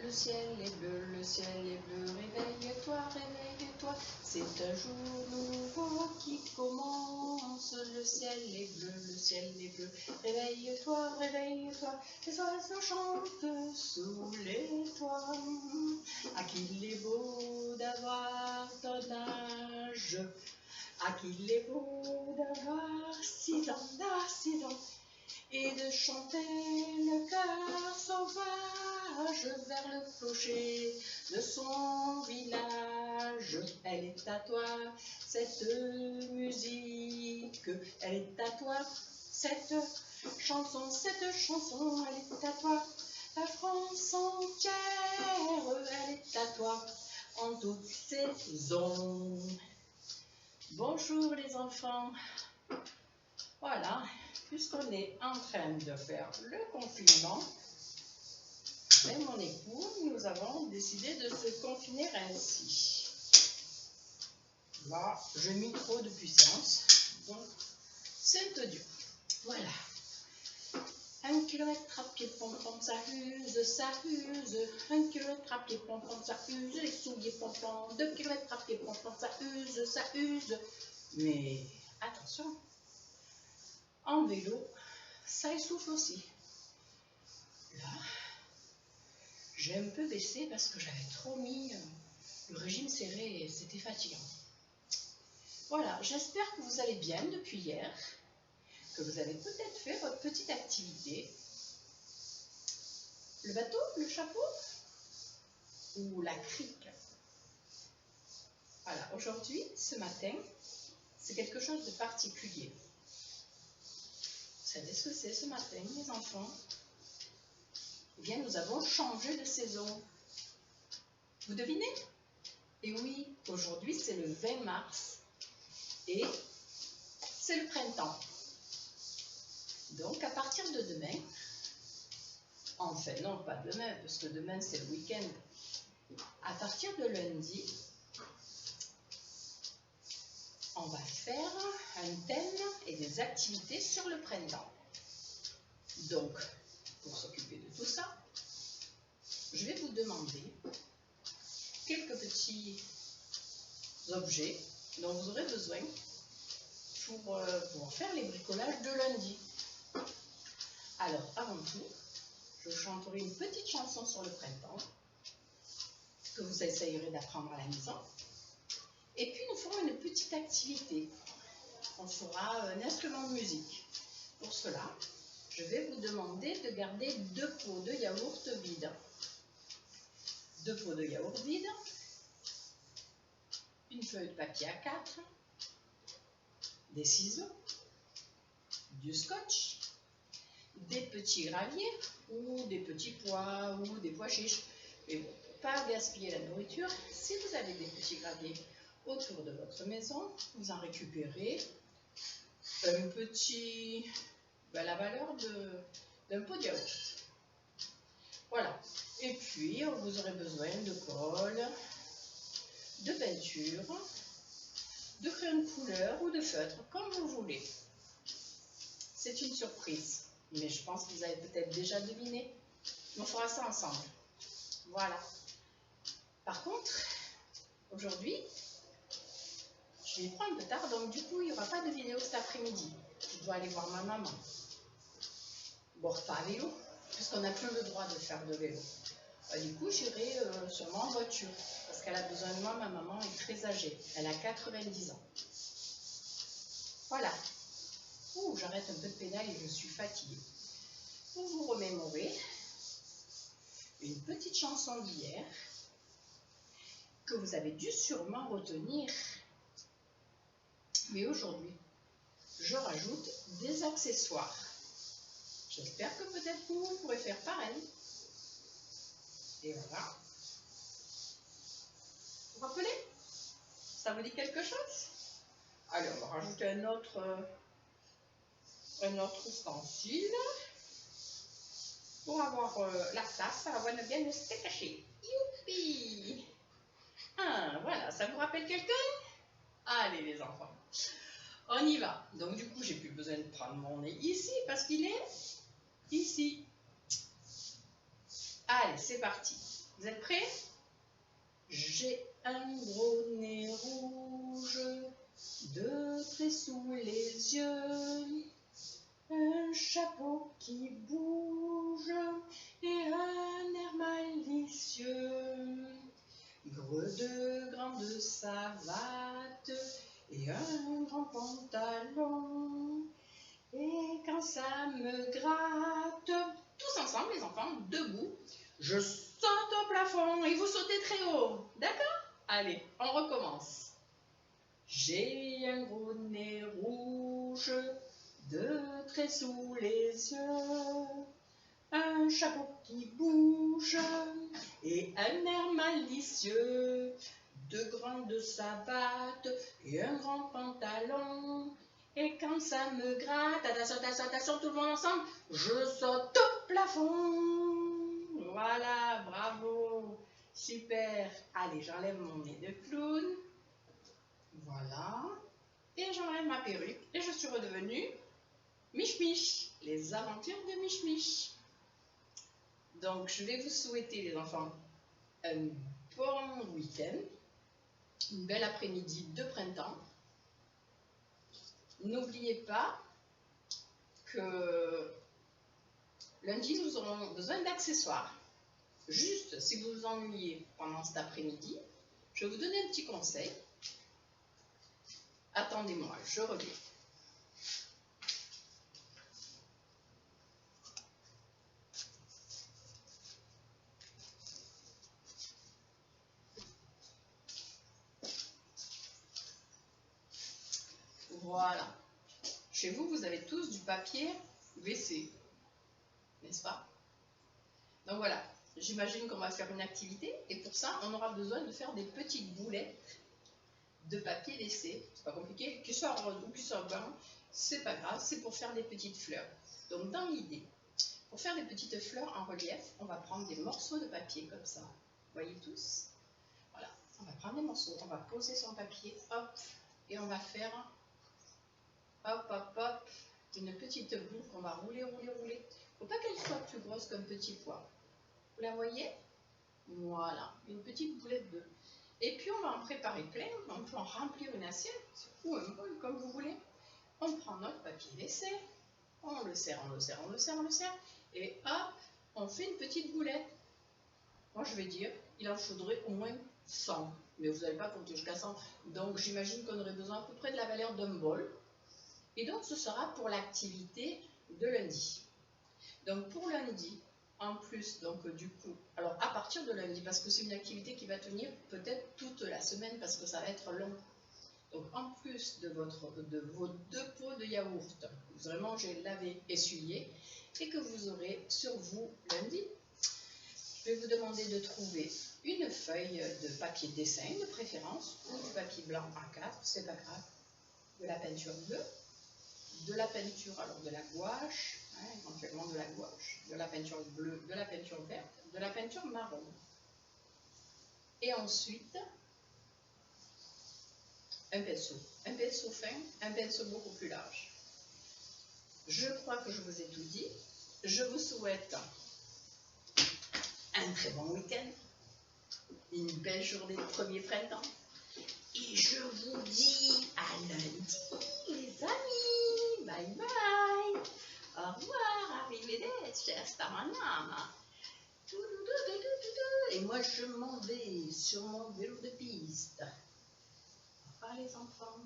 le ciel est bleu, le ciel est bleu, réveille-toi, réveille-toi, c'est un jour nouveau qui commence, le ciel est bleu, le ciel est bleu, réveille-toi, réveille-toi, les oiseaux chantent sous les toits, à qu'il est beau d'avoir ton âge, à qu'il est beau d'avoir 6 ans, et de chanter le cœur sauvage vers le clocher de son village. Elle est à toi, cette musique, elle est à toi, cette chanson, elle est à toi. La France entière, elle est à toi, en toutes saisons. Bonjour les enfants. Voilà, puisqu'on est en train de faire le confinement, et mon époux, nous avons décidé de se confiner ainsi. Là, je mis trop de puissance, donc c'est un peu dur. Voilà. 1 kilomètre à pied pompon, ça use, ça use. 1 kilomètre à pied pompon, ça use. Les souliers pompons, 2 kilomètres à pied pompon, ça use, ça use. Mais attention, en vélo, ça essouffle aussi. Là, j'ai un peu baissé parce que j'avais trop mis le régime serré et c'était fatigant. Voilà, j'espère que vous allez bien depuis hier, que vous avez peut-être fait votre petite activité. Le bateau, le chapeau ou la crique. Voilà, aujourd'hui, ce matin, c'est quelque chose de particulier. Vous savez ce que c'est ce matin, les enfants? Eh bien, nous avons changé de saison. Vous devinez? Et oui, aujourd'hui, c'est le 20 mars et c'est le printemps. Donc, à partir de demain, enfin non, pas demain, parce que demain, c'est le week-end. À partir de lundi, on va faire un thème et des activités sur le printemps. Donc, pour s'occuper de tout ça, je vais vous demander quelques petits objets dont vous aurez besoin pour faire les bricolages de lundi. Alors, avant tout, je chanterai une petite chanson sur le printemps que vous essayerez d'apprendre à la maison. Et puis, nous ferons une petite activité. On fera un instrument de musique. Pour cela, je vais vous demander de garder 2 pots de yaourt vides. 2 pots de yaourt vides, une feuille de papier A4, des ciseaux, du scotch, des petits graviers ou des petits pois ou des pois chiches. Et pas gaspiller la nourriture. Si vous avez des petits graviers autour de votre maison, vous en récupérez un petit, la valeur d'un pot de yaourt. Voilà. Et puis, vous aurez besoin de colle, de peinture, de crayon de couleur ou de feutre, comme vous voulez. C'est une surprise, mais je pense que vous avez peut-être déjà deviné. On fera ça ensemble. Voilà. Par contre, aujourd'hui, je vais prendre un peu tard, donc du coup, il n'y aura pas de vidéo cet après-midi. Je dois aller voir ma maman. Bon, pas à vélo, puisqu'on n'a plus le droit de faire de vélo. Du coup, j'irai sûrement en voiture, parce qu'elle a besoin de moi, ma maman est très âgée. Elle a 90 ans. Voilà. Ouh, j'arrête un peu de pédale et je suis fatiguée. Pour vous remémorer une petite chanson d'hier que vous avez dû sûrement retenir. Mais aujourd'hui, je rajoute des accessoires. J'espère que peut-être vous pourrez faire pareil. Et voilà. Vous vous rappelez? Ça vous dit quelque chose? Allez, on va rajouter un autre ustensile pour avoir la place, ça va bien se cacher. Youpi! Voilà, ça vous rappelle quelqu'un? Allez les enfants, on y va. Donc du coup, j'ai plus besoin de prendre mon nez ici parce qu'il est ici. Allez, c'est parti. Vous êtes prêts? J'ai un gros nez rouge, deux traits sous les yeux, un chapeau qui bouge et un air malicieux. De grandes savates et un grand pantalon. Et quand ça me gratte, tous ensemble les enfants, debout, je saute au plafond et vous sautez très haut. D'accord? Allez, on recommence. J'ai un gros nez rouge, deux traits sous les yeux, un chapeau qui bouge et un air malicieux, de grandes savates et un grand pantalon. Et quand ça me gratte, attention, tout le monde ensemble, je saute au plafond. Voilà, bravo, super. Allez, j'enlève mon nez de clown. Voilà. Et j'enlève ma perruque et je suis redevenue Mich Mich, les aventures de Mich Mich. Donc, je vais vous souhaiter, les enfants, un bon week-end, une belle après-midi de printemps. N'oubliez pas que lundi, nous aurons besoin d'accessoires. Juste, si vous vous ennuyez pendant cet après-midi, je vais vous donner un petit conseil. Attendez-moi, je reviens. Voilà. Chez vous, vous avez tous du papier WC, n'est-ce pas? Donc voilà, j'imagine qu'on va faire une activité et pour ça, on aura besoin de faire des petites boulettes de papier WC. C'est pas compliqué, qu'il soit rose ou qu'il soit blanc, c'est pas grave, c'est pour faire des petites fleurs. Donc dans l'idée, pour faire des petites fleurs en relief, on va prendre des morceaux de papier comme ça. Vous voyez tous? Voilà, on va prendre des morceaux, on va poser son papier, hop, et on va faire hop, hop, hop, une petite boule qu'on va rouler. Faut pas qu'elle soit plus grosse qu'un petit pois. Vous la voyez? Voilà, une petite boulette d'œuf. Et puis on va en préparer plein, on peut en remplir une assiette ou un bol comme vous voulez. On prend notre papier WC, on le serre, et hop, on fait une petite boulette. Moi je vais dire, il en faudrait au moins 100, mais vous n'allez pas compter jusqu'à 100. Donc j'imagine qu'on aurait besoin à peu près de la valeur d'un bol. Et donc ce sera pour l'activité de lundi. Donc pour lundi, en plus, donc du coup, alors à partir de lundi, parce que c'est une activité qui va tenir peut-être toute la semaine, parce que ça va être long. Donc en plus de vos 2 pots de yaourt, vous aurez mangé, lavé, essuyé, et que vous aurez sur vous lundi, je vais vous demander de trouver une feuille de papier dessin de préférence, ou du papier blanc A4, c'est pas grave, de la peinture bleue, de la peinture, alors de la gouache, éventuellement de la gouache, de la peinture bleue, de la peinture verte, de la peinture marron. Et ensuite, un pinceau fin, un pinceau beaucoup plus large. Je crois que je vous ai tout dit. Je vous souhaite un très bon week-end, une belle journée de premier printemps. Et je vous dis à lundi, les amis. Bye bye. Au revoir, arrivederci, hasta mañana. Et moi, je m'en vais sur mon vélo de piste. Au revoir les enfants.